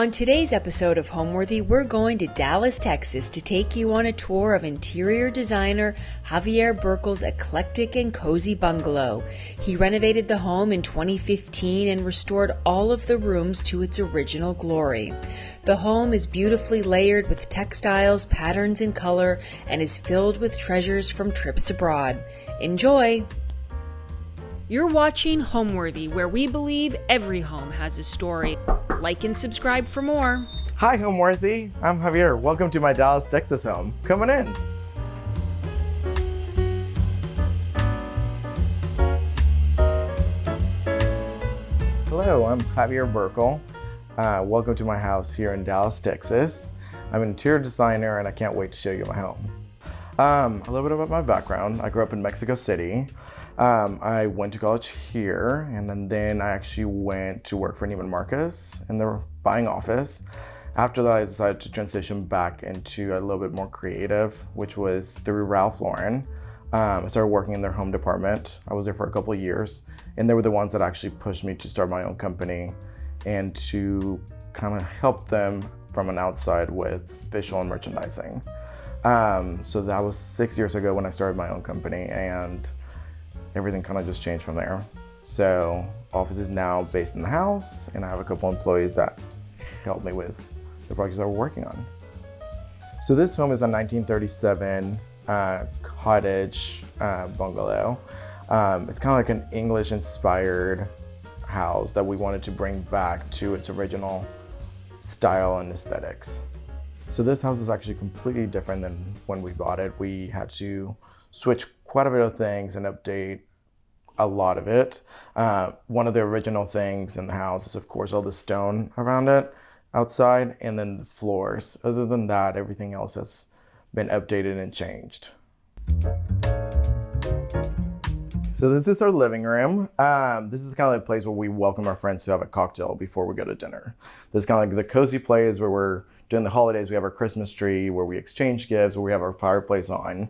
On today's episode of Homeworthy, we're going to Dallas, Texas to take you on a tour of interior designer Javier Burkle's eclectic and cozy bungalow. He renovated the home in 2015 and restored all of the rooms to its original glory. The home is beautifully layered with textiles, patterns, and color, and is filled with treasures from trips abroad. Enjoy! You're watching Homeworthy, where we believe every home has a story. Like and subscribe for more. Hi, Homeworthy. I'm Javier. Welcome to my Dallas, Texas home. Coming in. Hello, I'm Javier Burkle. Welcome to my house here in Dallas, Texas. I'm an interior designer and I can't wait to show you my home. A little bit about my background. I grew up in Mexico City. I went to college here, and then I actually went to work for Neiman Marcus in their buying office. After that, I decided to transition back into a little bit more creative, which was through Ralph Lauren. I started working in their home department. I was there for a couple of years, and they were the ones that actually pushed me to start my own company and to kind of help them from an outside with visual and merchandising. So that was 6 years ago when I started my own company, and everything kind of just changed from there. So office is now based in the house, and I have a couple employees that help me with the projects that we're working on. So this home is a 1937 cottage bungalow. It's kind of like an English-inspired house that we wanted to bring back to its original style and aesthetics. So this house is actually completely different than when we bought it. We had to switch quite a bit of things and update a lot of it. One of the original things in the house is, of course, all the stone around it outside, and then the floors. Other than that, everything else has been updated and changed. So this is our living room. This is kind of like a place where we welcome our friends to have a cocktail before we go to dinner. This is kind of like the cozy place where we're during the holidays, we have our Christmas tree, where we exchange gifts, where we have our fireplace on.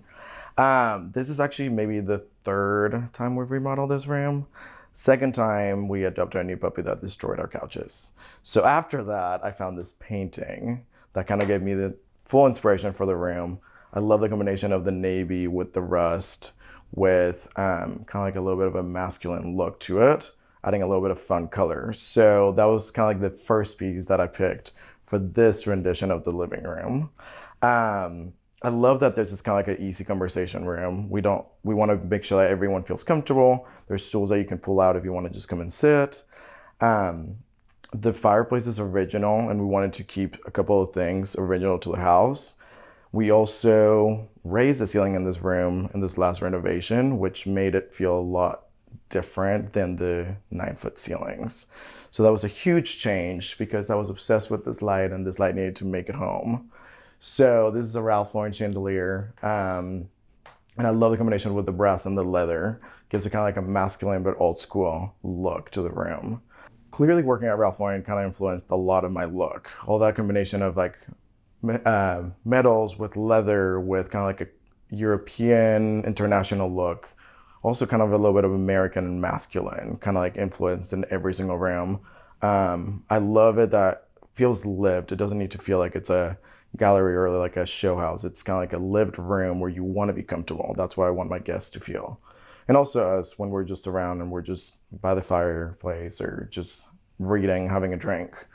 This is actually maybe the third time we've remodeled this room. Second time we adopted a new puppy that destroyed our couches. So after that, I found this painting that kind of gave me the full inspiration for the room. I love the combination of the navy with the rust, with kind of like a little bit of a masculine look to it, adding a little bit of fun color. So that was kind of like the first piece that I picked for this rendition of the living room. I love that this is kind of like an easy conversation room. We want to make sure that everyone feels comfortable. There's stools that you can pull out if you want to just come and sit. The fireplace is original, and we wanted to keep a couple of things original to the house. We also raised the ceiling in this room in this last renovation, which made it feel a lot different than the 9-foot ceilings. So that was a huge change because I was obsessed with this light, and this light needed to make it home. So this is a Ralph Lauren chandelier. And I love the combination with the brass and the leather. Gives it kind of like a masculine but old school look to the room. Clearly working at Ralph Lauren kind of influenced a lot of my look. All that combination of like metals with leather with kind of like a European international look. Also kind of a little bit of American and masculine, kind of like influenced in every single room. I love it that it feels lived. It doesn't need to feel like it's a gallery or like a show house. It's kind of like a lived room where you want to be comfortable. That's what I want my guests to feel. And also us when we're just around and we're just by the fireplace or just reading, having a drink.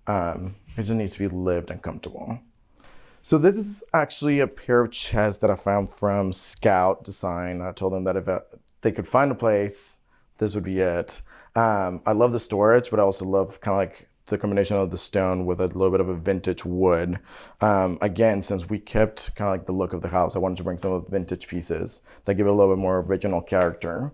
It just needs to be lived and comfortable. So this is actually a pair of chests that I found from Scout Design. I told them that if they could find a place, this would be it. I love the storage, but I also love kind of like the combination of the stone with a little bit of a vintage wood. Again, since we kept kind of like the look of the house, I wanted to bring some of the vintage pieces that give it a little bit more original character.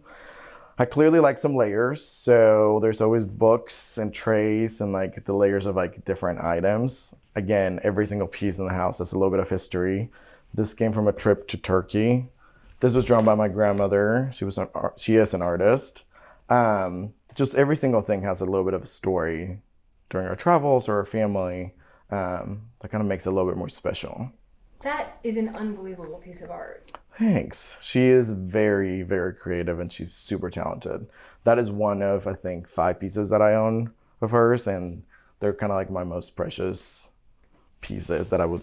I clearly like some layers, so there's always books and trays and like the layers of like different items. Again, every single piece in the house has a little bit of history. This came from a trip to Turkey. This was drawn by my grandmother. She is an artist. Just every single thing has a little bit of a story during our travels or our family. That kind of makes it a little bit more special. That is an unbelievable piece of art. Thanks. She is very, very creative and she's super talented. That is one of, I think, 5 pieces that I own of hers, and they're kind of like my most precious pieces that I would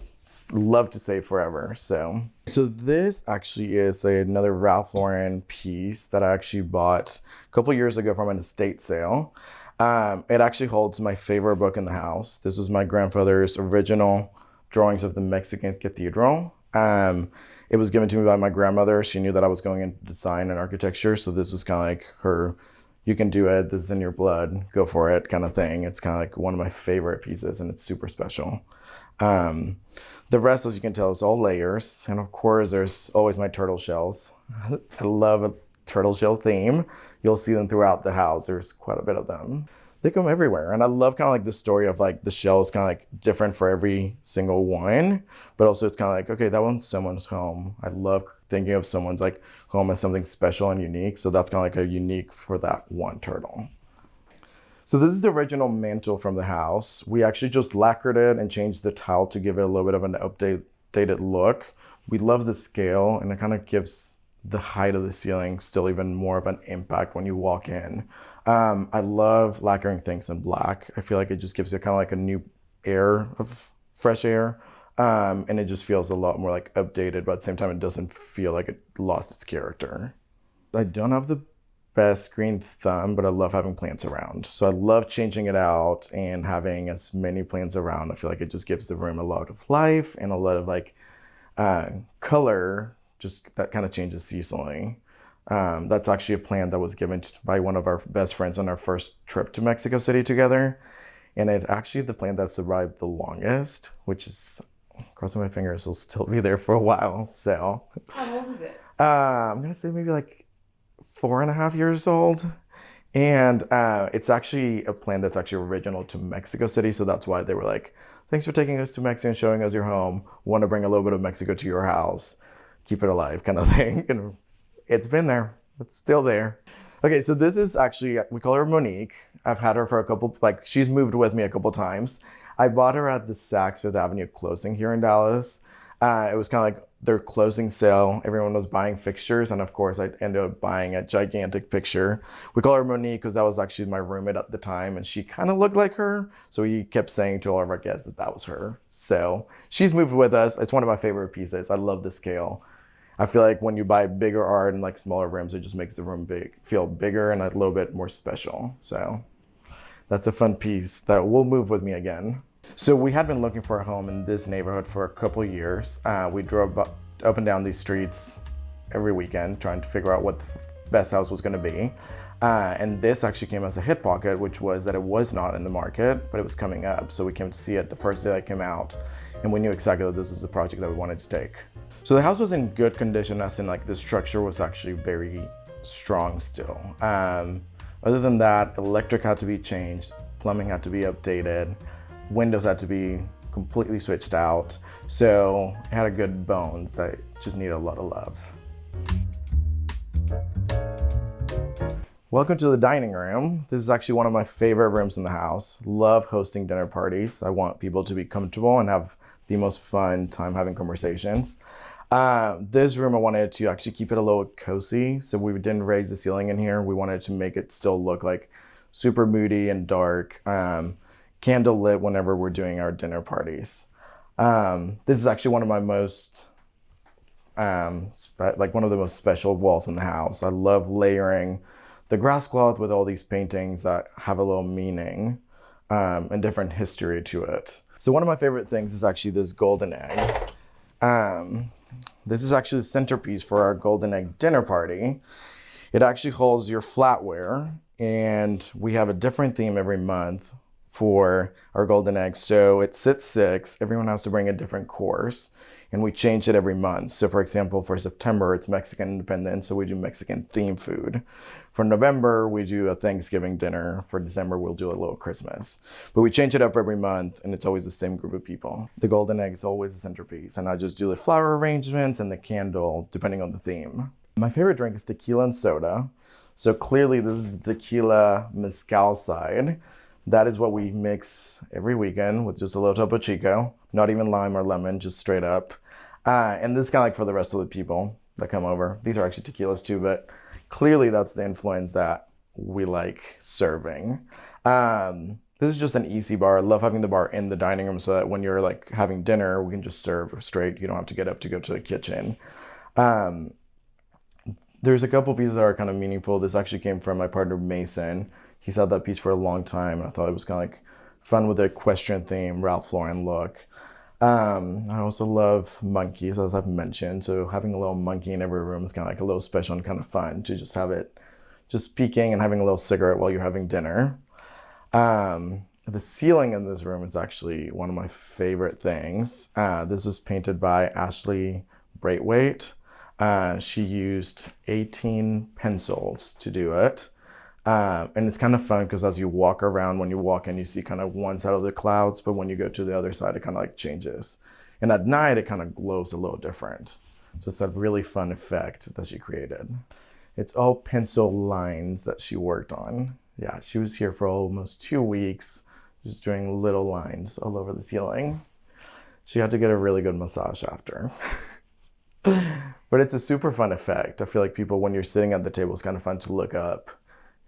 love to save forever. So this actually is another Ralph Lauren piece that I actually bought a couple years ago from an estate sale. It actually holds my favorite book in the house. This was my grandfather's original drawings of the Mexican cathedral. It was given to me by my grandmother. She knew that I was going into design and architecture, so this was kind of like her, you can do it, this is in your blood, go for it kind of thing. It's kind of like one of my favorite pieces, and it's super special. The rest, as you can tell, is all layers. And of course, there's always my turtle shells. I love a turtle shell theme. You'll see them throughout the house. There's quite a bit of them. They come everywhere. And I love kind of like the story of like the shells kind of like different for every single one. But also it's kind of like, okay, that one's someone's home. I love thinking of someone's like home as something special and unique. So that's kind of like a unique for that one turtle. So this is the original mantle from the house. We actually just lacquered it and changed the tile to give it a little bit of an updated look. We love the scale, and it kind of gives the height of the ceiling still even more of an impact when you walk in. I love lacquering things in black. I feel like it just gives you kind of like a new air of fresh air. And it just feels a lot more like updated, but at the same time, it doesn't feel like it lost its character. I don't have the best green thumb, but I love having plants around. So I love changing it out and having as many plants around. I feel like it just gives the room a lot of life and a lot of like color, just that kind of changes seasonally. That's actually a plant that was given by one of our best friends on our first trip to Mexico City together. And it's actually the plant that survived the longest, which is, crossing my fingers, will still be there for a while. So how old is it? I'm gonna say maybe like 4.5 years old. And it's actually a plant that's actually original to Mexico City. So that's why they were like, thanks for taking us to Mexico and showing us your home. Want to bring a little bit of Mexico to your house. Keep it alive kind of thing. And it's been there. It's still there. Okay, so this is actually, we call her Monique. I've had her for a couple, like she's moved with me a couple times. I bought her at the Saks Fifth Avenue closing here in Dallas. It was kind of like their closing sale. Everyone was buying fixtures, and of course I ended up buying a gigantic picture. We call her Monique because that was actually my roommate at the time, and she kind of looked like her. So we kept saying to all of our guests that that was her. So she's moved with us. It's one of my favorite pieces. I love the scale. I feel like when you buy bigger art and like smaller rooms, it just makes the room feel bigger and a little bit more special. So that's a fun piece that will move with me again. So we had been looking for a home in this neighborhood for a couple of years. We drove up and down these streets every weekend trying to figure out what the best house was gonna be. And this actually came as a hit pocket, which was that it was not in the market, but it was coming up. So we came to see it the first day that it came out, and we knew exactly that this was the project that we wanted to take. So the house was in good condition, as in like the structure was actually very strong still. Other than that, electric had to be changed, plumbing had to be updated, windows had to be completely switched out. So it had a good bones that just needed a lot of love. Welcome to the dining room. This is actually one of my favorite rooms in the house. Love hosting dinner parties. I want people to be comfortable and have the most fun time having conversations. This room, I wanted to actually keep it a little cozy. So we didn't raise the ceiling in here. We wanted to make it still look like super moody and dark, candle lit whenever we're doing our dinner parties. This is actually one of my most, one of the most special walls in the house. I love layering the grass cloth with all these paintings that have a little meaning and different history to it. So one of my favorite things is actually this golden egg. This is actually the centerpiece for our golden egg dinner party. It actually holds your flatware, and we have a different theme every month for our golden eggs. So it sits 6, everyone has to bring a different course, and we change it every month. So for example, for September, it's Mexican Independence, so we do Mexican themed food. For November, we do a Thanksgiving dinner. For December, we'll do a little Christmas. But we change it up every month, and it's always the same group of people. The golden egg is always the centerpiece, and I just do the flower arrangements and the candle, depending on the theme. My favorite drink is tequila and soda. So clearly this is the tequila mezcal side. That is what we mix every weekend with just a little Topo Chico, not even lime or lemon, just straight up. And this is kind of like for the rest of the people that come over. These are actually tequilas too, but clearly that's the influence that we like serving. This is just an easy bar. I love having the bar in the dining room so that when you're like having dinner, we can just serve straight. You don't have to get up to go to the kitchen. Um, there's a couple pieces that are kind of meaningful. This actually came from my partner Mason. He's had that piece for a long time, and I thought it was kind of like fun with a equestrian theme, Ralph Lauren look. I also love monkeys, as I've mentioned. So having a little monkey in every room is kind of like a little special and kind of fun to just have it just peeking and having a little cigarette while you're having dinner. The ceiling in this room is actually one of my favorite things. This was painted by Ashley Braithwaite. She used 18 pencils to do it. And it's kind of fun because as you walk around, when you walk in, you see kind of one side of the clouds, but when you go to the other side, it kind of like changes. And at night, it kind of glows a little different. So it's a really fun effect that she created. It's all pencil lines that she worked on. Yeah, she was here for almost 2 weeks, just doing little lines all over the ceiling. She had to get a really good massage after. But it's a super fun effect. I feel like people, when you're sitting at the table, it's kind of fun to look up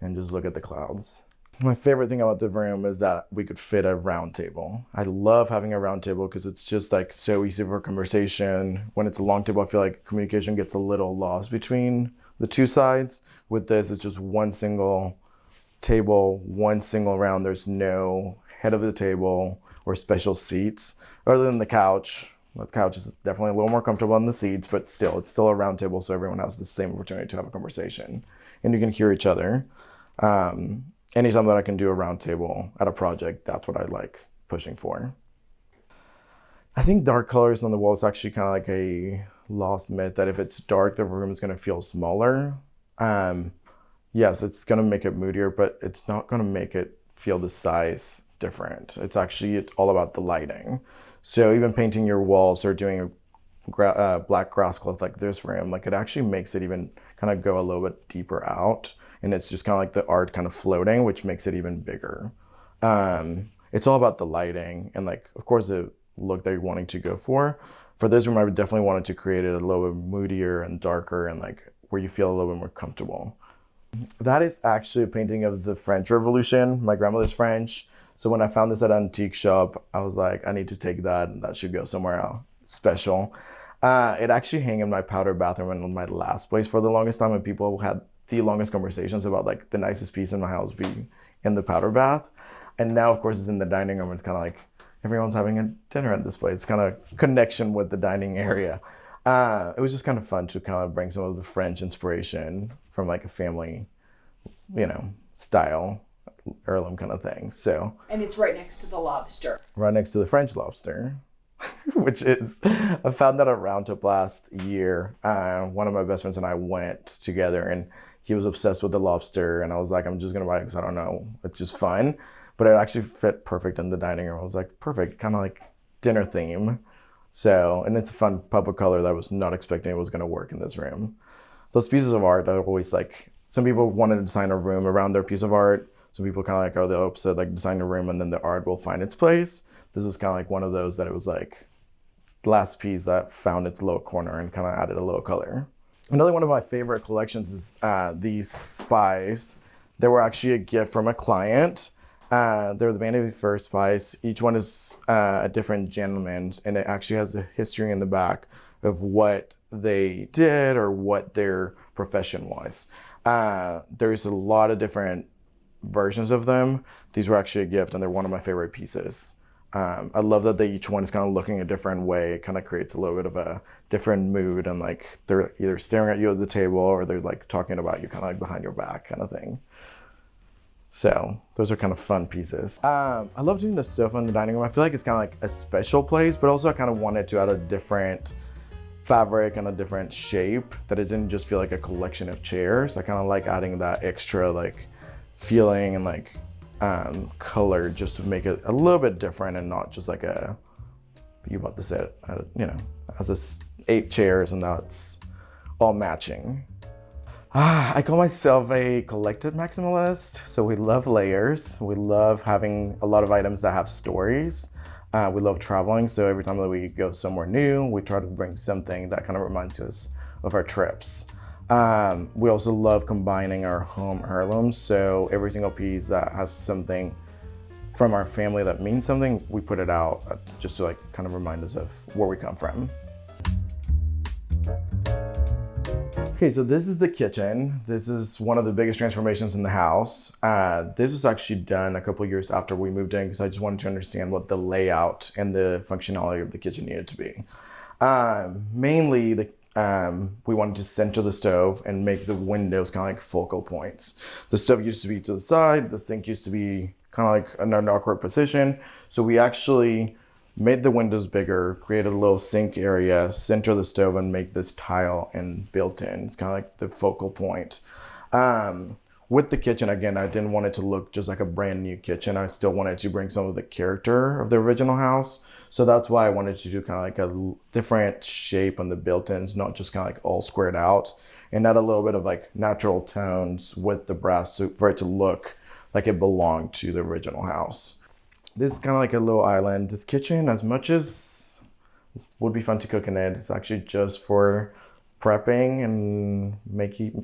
and just look at the clouds. My favorite thing about the room is that we could fit a round table. I love having a round table because it's just like so easy for conversation. When it's a long table, I feel like communication gets a little lost between the two sides. With this, it's just one single table, one single round. There's no head of the table or special seats other than the couch. The couch is definitely a little more comfortable than the seats, but still, it's still a round table, so everyone has the same opportunity to have a conversation and you can hear each other. Anytime that I can do a round table at a project, that's what I like pushing for. I think dark colors on the wall is actually kind of like a lost myth that if it's dark, the room is going to feel smaller. Yes, it's going to make it moodier, but it's not going to make it feel the size different. It's actually all about the lighting. So even painting your walls or doing a black grass cloth like this room, like it actually makes it even kind of go a little bit deeper out. And it's just kind of like the art kind of floating, which makes it even bigger. It's all about the lighting and like, of course, the look that you're wanting to go for. For this room, I would definitely wanted to create it a little bit moodier and darker and like where you feel a little bit more comfortable. That is actually a painting of the French Revolution. My grandmother's French. So when I found this at an antique shop, I was like, I need to take that and that should go somewhere else special. It actually hung in my powder bathroom in my last place for the longest time, and people had the longest conversations about like the nicest piece in my house being in the powder bath. And now, of course, it's in the dining room. It's kind of like everyone's having a dinner at this place. It's kind of connection with the dining area. It was just kind of fun to kind of bring some of the French inspiration from like a family, style heirloom kind of thing. So, And it's right next to the lobster. right next to the French lobster, which is, I found that at Round Top last year. One of my best friends and I went together and he was obsessed with the lobster. And I was like, I'm just going to buy it because I don't know. It's just fun. But it actually fit perfect in the dining room. I was like, perfect, kind of like dinner theme. So, and it's a fun pop of color that I was not expecting it was going to work in this room. Those pieces of art are always like, some people wanted to design a room around their piece of art. Some people kind of like are the opposite, like design a room and then the art will find its place. This is kind of like one of those that it was like the last piece that found its little corner and kind of added a little color. Another one of my favorite collections is these spies. They were actually a gift from a client. They're the Vanity Fair spies. Each one is a different gentleman, and it actually has a history in the back of what they did or what their profession was. There's a lot of different versions of them. These were actually a gift, and they're one of my favorite pieces. I love that each one is kind of looking a different way. It kind of creates a little bit of a different mood, and like they're either staring at you at the table or they're like talking about you kind of like behind your back kind of thing. So those are kind of fun pieces. I love doing the sofa in the dining room. I feel like it's kind of like a special place, but also I kind of wanted to add a different fabric and a different shape, that it didn't just feel like a collection of chairs. I kind of like adding that extra like feeling and like color just to make it a little bit different and not just like you bought the set, as this 8 chairs and that's all matching. I call myself a collected maximalist. So we love layers. We love having a lot of items that have stories. We love traveling. So every time that we go somewhere new, we try to bring something that kind of reminds us of our trips. We also love combining our home heirlooms. So every single piece that has something from our family that means something, we put it out just to like kind of remind us of where we come from. Okay, so this is the kitchen. This is one of the biggest transformations in the house. This was actually done a couple years after we moved in because I just wanted to understand what the layout and the functionality of the kitchen needed to be. Mainly, we wanted to center the stove and make the windows kind of like focal points. The stove used to be to the side, the sink used to be kind of like in an awkward position. So we actually made the windows bigger, created a little sink area, center the stove, and make this tile and built in. It's kind of like the focal point. With the kitchen, again, I didn't want it to look just like a brand new kitchen. I still wanted to bring some of the character of the original house. So that's why I wanted to do kind of like a different shape on the built-ins, not just kind of like all squared out, and add a little bit of like natural tones with the brass for it to look like it belonged to the original house. This is kind of like a little island. This kitchen, as much as it would be fun to cook in it, it's actually just for prepping and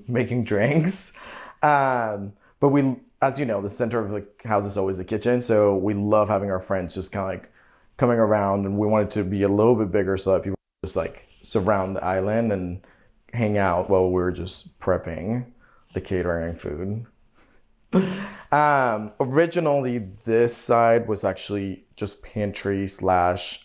making drinks. But we, as you know, the center of the house is always the kitchen. So we love having our friends just kind of like coming around, and we wanted to be a little bit bigger so that people just like surround the island and hang out while we're just prepping the catering food. Originally, this side was actually just pantry slash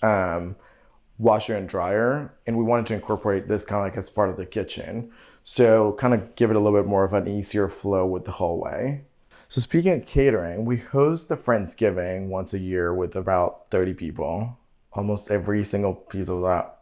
washer and dryer, and we wanted to incorporate this kind of like as part of the kitchen. So kind of give it a little bit more of an easier flow with the hallway. So speaking of catering, we host a Friendsgiving once a year with about 30 people. Almost every single piece of that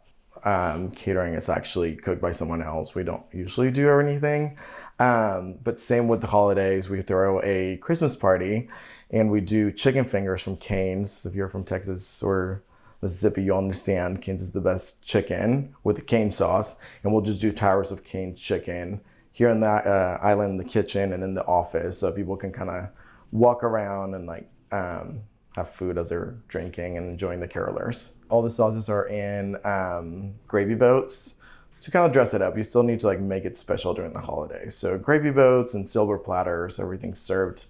catering is actually cooked by someone else. We don't usually do anything. But same with the holidays, we throw a Christmas party and we do chicken fingers from Cane's. If you're from Texas or Mississippi, you'll understand Cane's is the best chicken with the cane sauce. And we'll just do towers of Cane's chicken here in that island in the kitchen and in the office, so people can kind of walk around and like have food as they're drinking and enjoying the carolers. All the sauces are in gravy boats. To kind of dress it up, you still need to like make it special during the holidays. So gravy boats and silver platters, everything served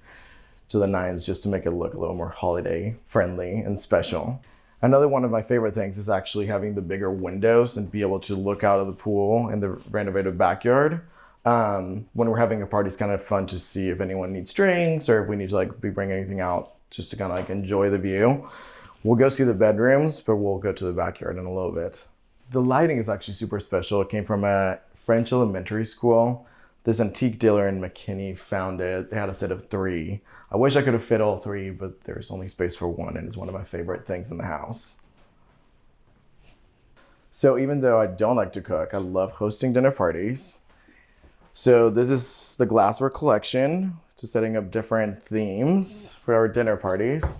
to the nines just to make it look a little more holiday friendly and special. Another one of my favorite things is actually having the bigger windows and be able to look out of the pool in the renovated backyard. When we're having a party, it's kind of fun to see if anyone needs drinks or if we need to like be bringing anything out just to kind of like enjoy the view. We'll go see the bedrooms, but we'll go to the backyard in a little bit. The lighting is actually super special. It came from a French elementary school. This antique dealer in McKinney found it. They had a set of 3. I wish I could have fit all 3, but there's only space for 1, and it's one of my favorite things in the house. So even though I don't like to cook, I love hosting dinner parties. So this is the glassware collection, just setting up different themes for our dinner parties.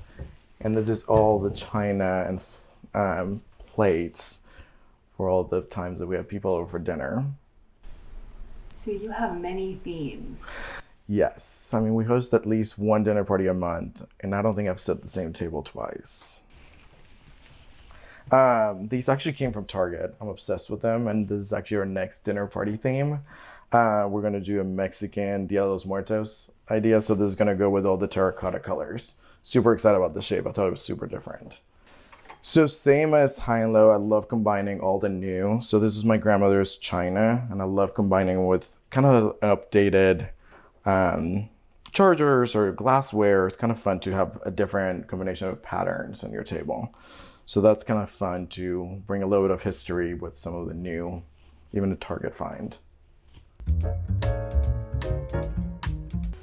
And this is all the china and plates for all the times that we have people over for dinner. So you have many themes. Yes. I mean, we host at least 1 dinner party a month, and I don't think I've set the same table twice. These actually came from Target. I'm obsessed with them, and this is actually our next dinner party theme. We're gonna do a Mexican Dia de los Muertos idea, so this is gonna go with all the terracotta colors. Super excited about the shape. I thought it was super different. So same as high and low, I love combining old and new. So this is my grandmother's china, and I love combining with kind of an updated chargers or glassware. It's kind of fun to have a different combination of patterns on your table. So that's kind of fun to bring a little bit of history with some of the new, even a Target find.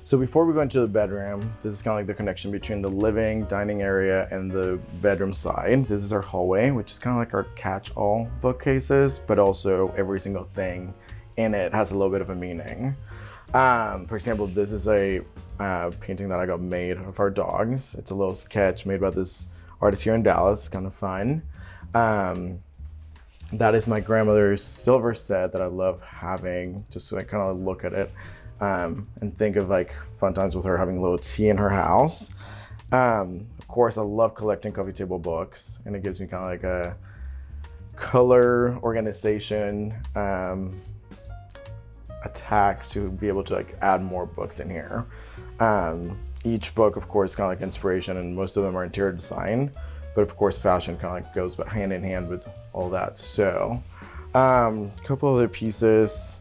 So before we go into the bedroom, this is kind of like the connection between the living, dining area, and the bedroom side. This is our hallway, which is kind of like our catch-all bookcases, but also every single thing in it has a little bit of a meaning. For example, this is a painting that I got made of our dogs. It's a little sketch made by this artist here in Dallas. It's kind of fun. That is my grandmother's silver set that I love having, just so I kind of look at it and think of like fun times with her having a little tea in her house. Of course, I love collecting coffee table books, and it gives me kind of like a color organization attack to be able to like add more books in here. each book, of course, kind of like inspiration, and most of them are interior design, but of course fashion kind of like goes hand in hand with all that. So a couple other pieces.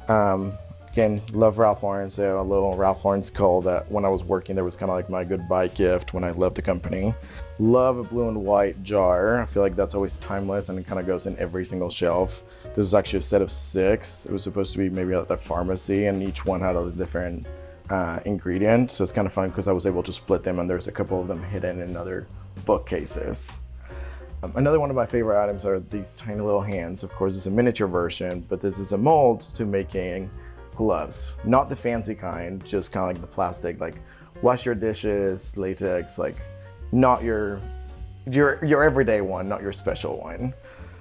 Again, love Ralph Lauren, so a little Ralph Lauren skull that when I was working there was kind of like my goodbye gift when I left the company. Love a blue and white jar. I feel like that's always timeless and it kind of goes in every single shelf. This was actually a set of 6. It was supposed to be maybe at the pharmacy, and each one had a different ingredient. So it's kind of fun because I was able to split them, and there's a couple of them hidden in other bookcases. Another one of my favorite items are these tiny little hands. Of course, it's a miniature version, but this is a mold to making gloves. Not the fancy kind, just kind of like the plastic, like wash your dishes, latex, like not your everyday one, not your special one.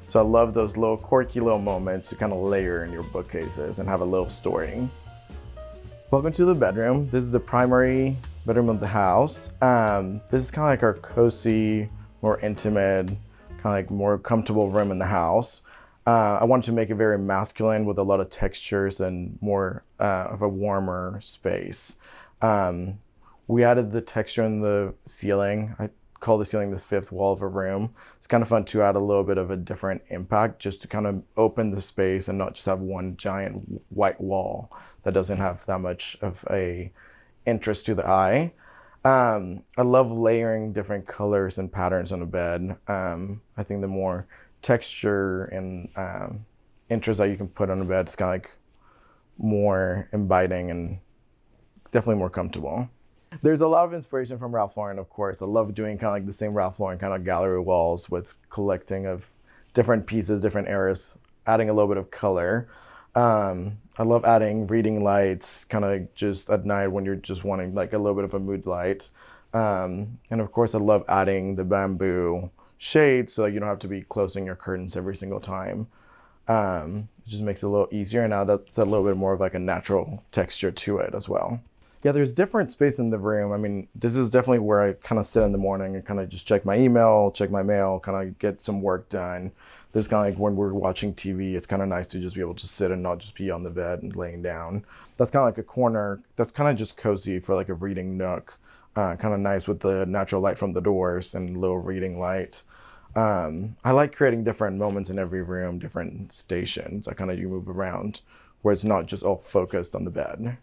So I love those little quirky little moments to kind of layer in your bookcases and have a little story. Welcome to the bedroom. This is the primary bedroom of the house. This is kind of like our cozy, more intimate, kind of like more comfortable room in the house. I wanted to make it very masculine with a lot of textures and more of a warmer space. We added the texture in the ceiling. I call the ceiling the 5th wall of a room. It's kind of fun to add a little bit of a different impact just to kind of open the space and not just have one giant white wall that doesn't have that much of a interest to the eye. I love layering different colors and patterns on a bed. I think the more texture and interest that you can put on a bed is kind of like more inviting and definitely more comfortable. There's a lot of inspiration from Ralph Lauren, of course. I love doing kind of like the same Ralph Lauren kind of gallery walls with collecting of different pieces, different areas, adding a little bit of color. I love adding reading lights kind of just at night when you're just wanting like a little bit of a mood light. And of course I love adding the bamboo shades so you don't have to be closing your curtains every single time. It just makes it a little easier, and now that's a little bit more of like a natural texture to it as well. Yeah, there's different space in the room. I mean, this is definitely where I kind of sit in the morning and kind of just check my email, check my mail, kind of get some work done. This kind of like when we're watching TV, it's kind of nice to just be able to sit and not just be on the bed and laying down. That's kind of like a corner. That's kind of just cozy for like a reading nook. Kind of nice with the natural light from the doors and little reading light. I like creating different moments in every room, different stations. You move around where it's not just all focused on the bed.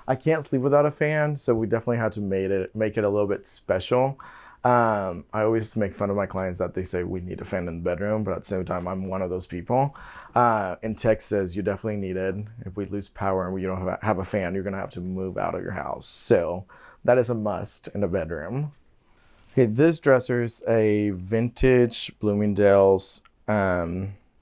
I can't sleep without a fan, so we definitely had to make it a little bit special. I always make fun of my clients that they say we need a fan in the bedroom, but at the same time, I'm one of those people. In Texas, you definitely need it. If we lose power and we don't have a fan, you're gonna have to move out of your house. So that is a must in a bedroom. Okay, this dresser is a vintage Bloomingdale's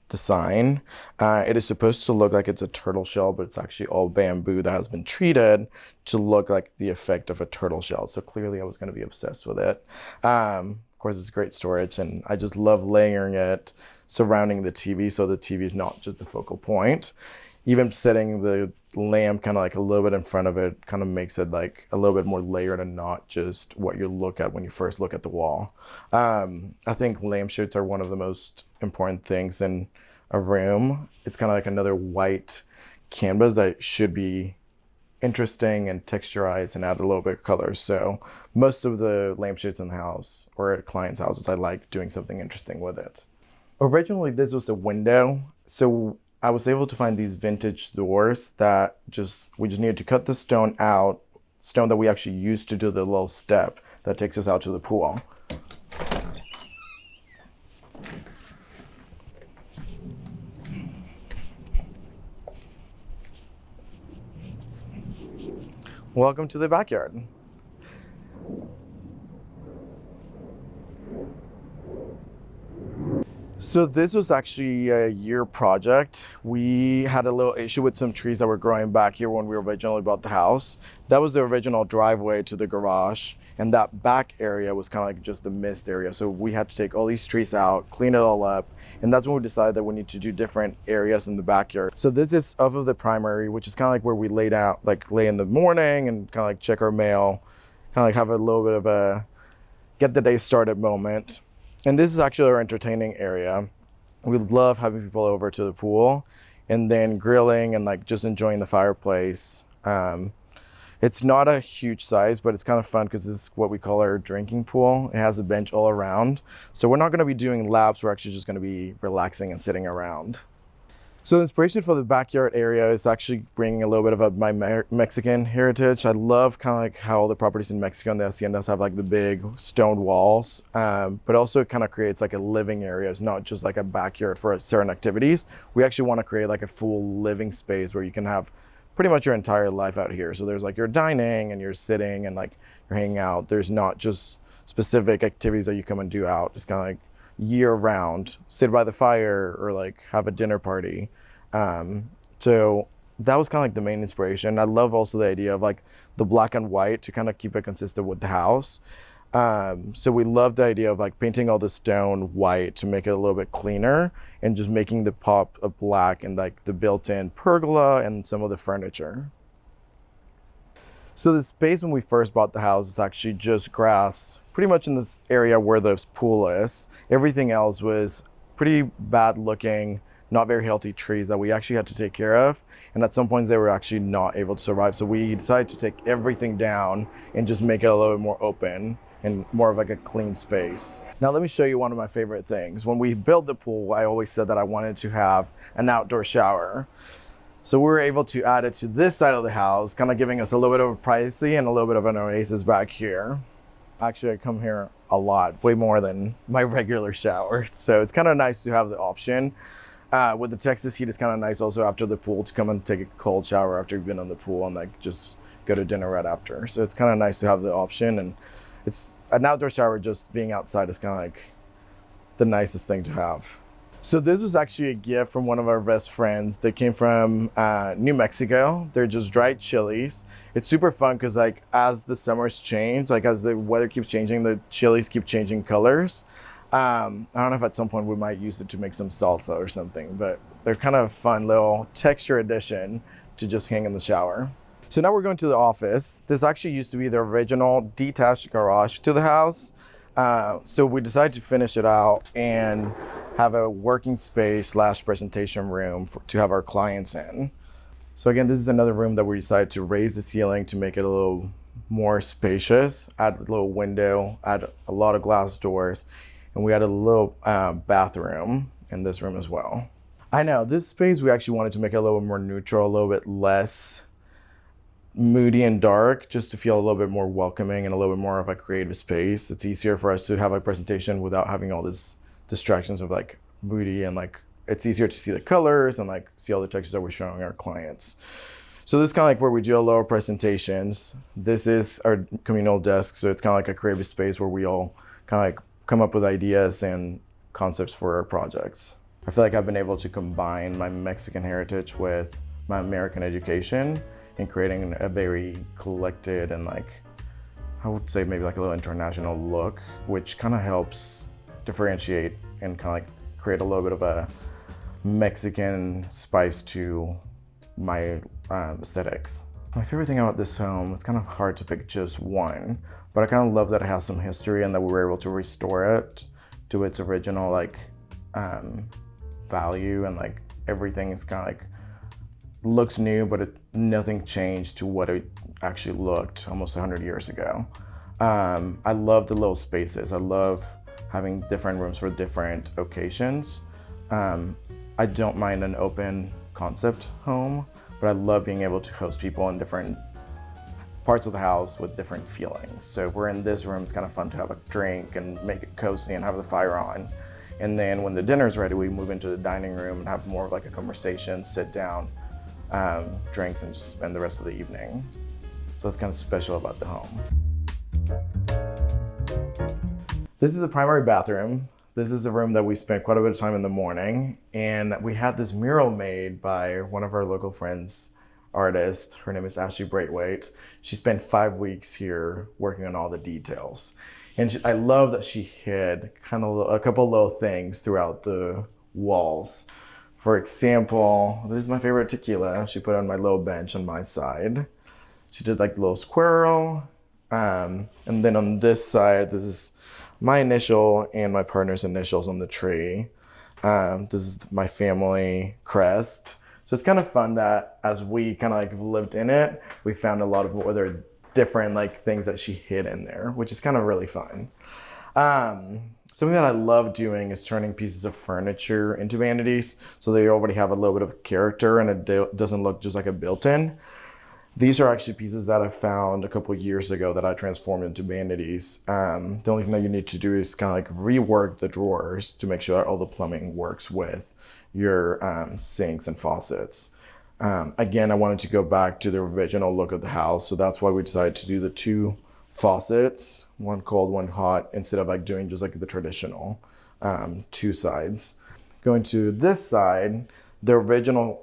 design. It is supposed to look like it's a turtle shell, but it's actually all bamboo that has been treated to look like the effect of a turtle shell. So clearly I was going to be obsessed with it. Of course, it's great storage, and I just love layering it surrounding the TV so the TV is not just the focal point. Even setting the lamp kind of like a little bit in front of it kind of makes it like a little bit more layered and not just what you look at when you first look at the wall. I think lampshades are one of the most important things in a room. It's kind of like another white canvas that should be interesting and texturized and add a little bit of color. So most of the lampshades in the house or at clients' houses, I like doing something interesting with it. Originally, this was a window. So I was able to find these vintage doors that we just needed to cut the stone out, stone that we actually used to do the little step that takes us out to the pool. Welcome to the backyard. So this was actually a year project. We had a little issue with some trees that were growing back here when we originally bought the house. That was the original driveway to the garage, and that back area was kind of like just the mist area. So we had to take all these trees out, clean it all up, and that's when we decided that we need to do different areas in the backyard. So this is off of the primary, which is kind of like where we lay in the morning and kind of like check our mail, kind of like have a little bit of a get the day started moment. And this is actually our entertaining area. We love having people over to the pool and then grilling and like just enjoying the fireplace. It's not a huge size, but it's kind of fun because this is what we call our drinking pool. It has a bench all around. So we're not going to be doing laps. We're actually just going to be relaxing and sitting around. So the inspiration for the backyard area is actually bringing a little bit of my Mexican heritage. I love kind of like how the properties in Mexico and the haciendas have like the big stone walls, but also it kind of creates like a living area. It's not just like a backyard for certain activities. We actually want to create like a full living space where you can have pretty much your entire life out here. So there's like your dining and you're sitting and like you're hanging out. There's not just specific activities that you come and do out. It's kind of like year round, sit by the fire or like have a dinner party. So that was kind of like the main inspiration. I love also the idea of like the black and white to kind of keep it consistent with the house. So we love the idea of like painting all the stone white to make it a little bit cleaner and just making the pop of black and like the built-in pergola and some of the furniture. So the space when we first bought the house is actually just grass, pretty much in this area where the pool is. Everything else was pretty bad looking, not very healthy trees that we actually had to take care of. And at some points they were actually not able to survive. So we decided to take everything down and just make it a little bit more open and more of like a clean space. Now let me show you one of my favorite things. When we built the pool, I always said that I wanted to have an outdoor shower. So we were able to add it to this side of the house, kind of giving us a little bit of a privacy and a little bit of an oasis back here. Actually, I come here a lot, way more than my regular shower. So it's kind of nice to have the option. With the Texas heat, it's kind of nice also after the pool to come and take a cold shower after you've been on the pool and like just go to dinner right after. So it's kind of nice to have the option, and it's an outdoor shower. Just being outside is kind of like the nicest thing to have. So this was actually a gift from one of our best friends. They came from New Mexico. They're just dried chilies. It's super fun because like as the summers change, like as the weather keeps changing, the chilies keep changing colors. I don't know if at some point we might use it to make some salsa or something, but they're kind of fun little texture addition to just hang in the shower. So now we're going to the office. This actually used to be the original detached garage to the house. So we decided to finish it out and have a working space / presentation room to have our clients in. So again, this is another room that we decided to raise the ceiling to make it a little more spacious, add a little window, add a lot of glass doors, and we had a little bathroom in this room as well. I know, this space we actually wanted to make it a little bit more neutral, a little bit less moody and dark, just to feel a little bit more welcoming and a little bit more of a creative space. It's easier for us to have a presentation without having all these distractions of like moody, and like it's easier to see the colors and like see all the textures that we're showing our clients. So this is kind of like where we do a lot of presentations. This is our communal desk, so it's kind of like a creative space where we all kind of like come up with ideas and concepts for our projects. I feel like I've been able to combine my Mexican heritage with my American education in creating a very collected and like, I would say maybe like a little international look, which kind of helps differentiate and kind of like create a little bit of a Mexican spice to my aesthetics. My favorite thing about this home, it's kind of hard to pick just one, but I kind of love that it has some history and that we were able to restore it to its original like value, and like everything is kind of like looks new, but nothing changed to what it actually looked almost 100 years ago. I love the little spaces. I love having different rooms for different occasions. I don't mind an open concept home, but I love being able to host people in different parts of the house with different feelings. So if we're in this room, it's kind of fun to have a drink and make it cozy and have the fire on. And then when the dinner's ready, we move into the dining room and have more of like a conversation, sit down, drinks, and just spend the rest of the evening. So it's kind of special about the home. This is the primary bathroom. This is a room that we spent quite a bit of time in the morning, and we had this mural made by one of our local friends, artist. Her name is Ashley Braithwaite. She spent 5 weeks here working on all the details. And I love that she hid kind of a couple little things throughout the walls. For example, this is my favorite tequila. She put on my little bench on my side. She did like a little squirrel. And then on this side, this is my initial and my partner's initials on the tree. This is my family crest. So it's kind of fun that as we kind of like lived in it, we found a lot of other different like things that she hid in there, which is kind of really fun. Something that I love doing is turning pieces of furniture into vanities, so they already have a little bit of character and it doesn't look just like a built-in. These are actually pieces that I found a couple years ago that I transformed into vanities. The only thing that you need to do is kind of like rework the drawers to make sure that all the plumbing works with your sinks and faucets. Again, I wanted to go back to the original look of the house, so that's why we decided to do the two faucets, one cold, one hot, instead of like doing just like the traditional two sides. Going to this side, the original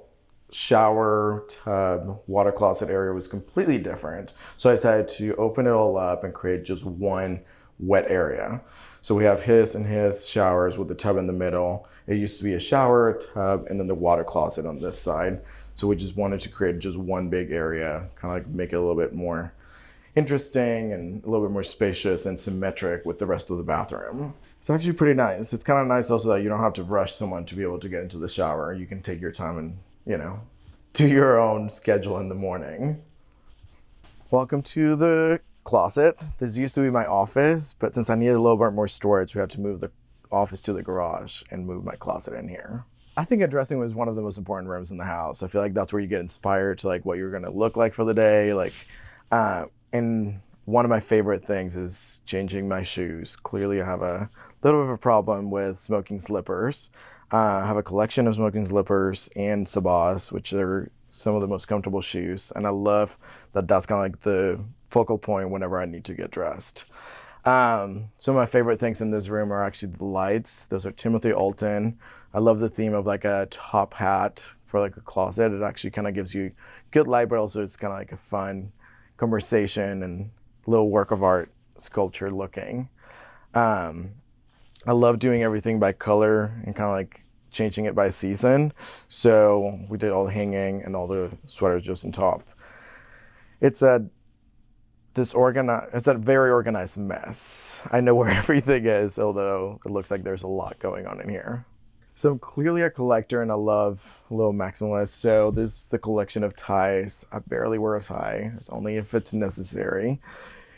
shower, tub, water closet area was completely different. So I decided to open it all up and create just one wet area. So we have his and his showers with the tub in the middle. It used to be a shower, a tub, and then the water closet on this side. So we just wanted to create just one big area, kind of like make it a little bit more interesting and a little bit more spacious and symmetric with the rest of the bathroom. It's actually pretty nice. It's kind of nice also that you don't have to rush someone to be able to get into the shower. You can take your time and, you know, do your own schedule in the morning. Welcome to the closet. This used to be my office, but since I needed a little bit more storage, we had to move the office to the garage and move my closet in here. I think a dressing room is one of the most important rooms in the house. I feel like that's where you get inspired to like what you're gonna look like for the day. And one of my favorite things is changing my shoes. Clearly I have a little bit of a problem with smoking slippers. I have a collection of smoking slippers and Sabas, which are some of the most comfortable shoes. And I love that that's kind of like the focal point whenever I need to get dressed. Some of my favorite things in this room are actually the lights. Those are Timothy Alton. I love the theme of like a top hat for like a closet. It actually kind of gives you good light, but also it's kind of like a fun conversation and little work of art sculpture looking. I love doing everything by color and kind of like changing it by season. So we did all the hanging and all the sweaters just on top. It's a very organized mess. I know where everything is, although it looks like there's a lot going on in here. So I'm clearly a collector and I love a little maximalist. So this is the collection of ties. I barely wear a tie. It's only if it's necessary.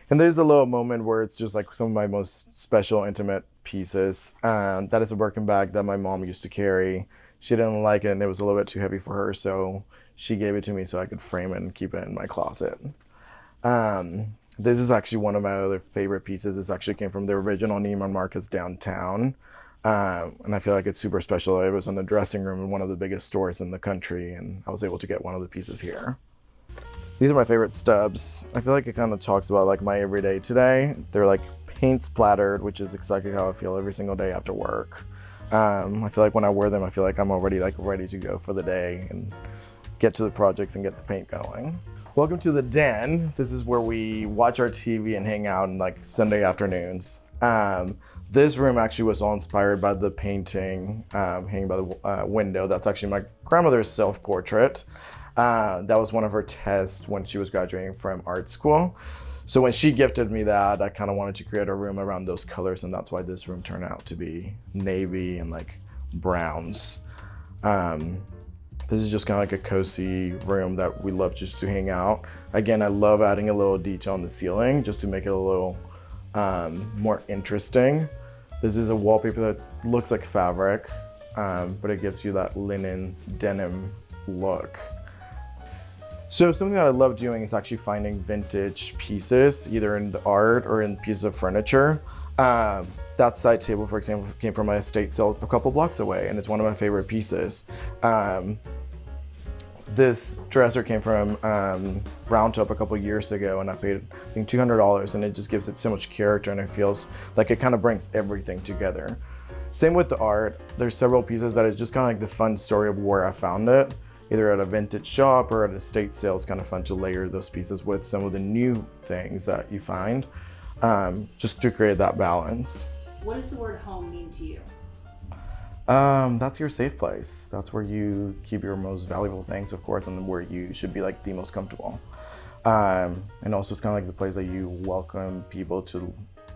And there's a little moment where it's just like some of my most special intimate pieces. That is a Birkin bag that my mom used to carry. She didn't like it and it was a little bit too heavy for her. So she gave it to me so I could frame it and keep it in my closet. This is actually one of my other favorite pieces. This actually came from the original Neiman Marcus downtown. And I feel like it's super special. It was in the dressing room in one of the biggest stores in the country, and I was able to get one of the pieces here. These are my favorite stubs. I feel like it kind of talks about like my everyday today. They're like paint splattered, which is exactly how I feel every single day after work. I feel like when I wear them, I feel like I'm already like ready to go for the day and get to the projects and get the paint going. Welcome to the den. This is where we watch our TV and hang out on like Sunday afternoons. This room actually was all inspired by the painting hanging by the window. That's actually my grandmother's self-portrait. That was one of her tests when she was graduating from art school. So when she gifted me that, I kind of wanted to create a room around those colors, and that's why this room turned out to be navy and like browns. This is just kind of like a cozy room that we love just to hang out. Again, I love adding a little detail on the ceiling just to make it a little more interesting. This is a wallpaper that looks like fabric, but it gives you that linen denim look. So something that I love doing is actually finding vintage pieces, either in the art or in pieces of furniture. That side table, for example, came from my estate sale a couple blocks away, and it's one of my favorite pieces. This dresser came from Round Top a couple years ago, and I paid, I think, $200, and it just gives it so much character, and it feels like it kind of brings everything together. Same with the art. There's several pieces that is just kind of like the fun story of where I found it, either at a vintage shop or at an estate sale. It's kind of fun to layer those pieces with some of the new things that you find, just to create that balance. What does the word home mean to you? That's your safe place. That's where you keep your most valuable things, of course, and where you should be like the most comfortable. And also it's kind of like the place that you welcome people to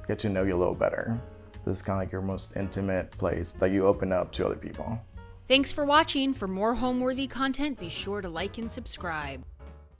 get to know you a little better. This is kind of like your most intimate place that you open up to other people. Thanks for watching. For more Homeworthy content, be sure to like and subscribe.